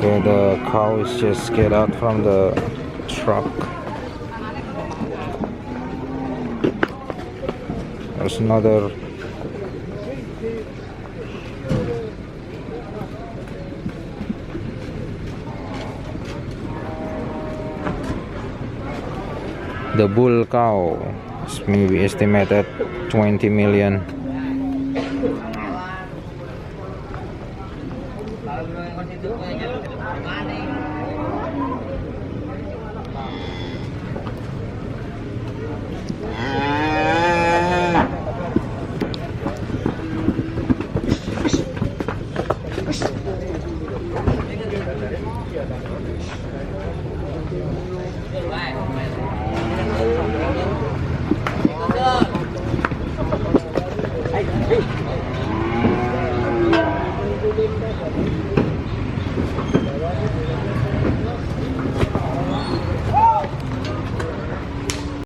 Okay, the cow is just get out from the truck. There's another. The bull cow is maybe estimated 20 million.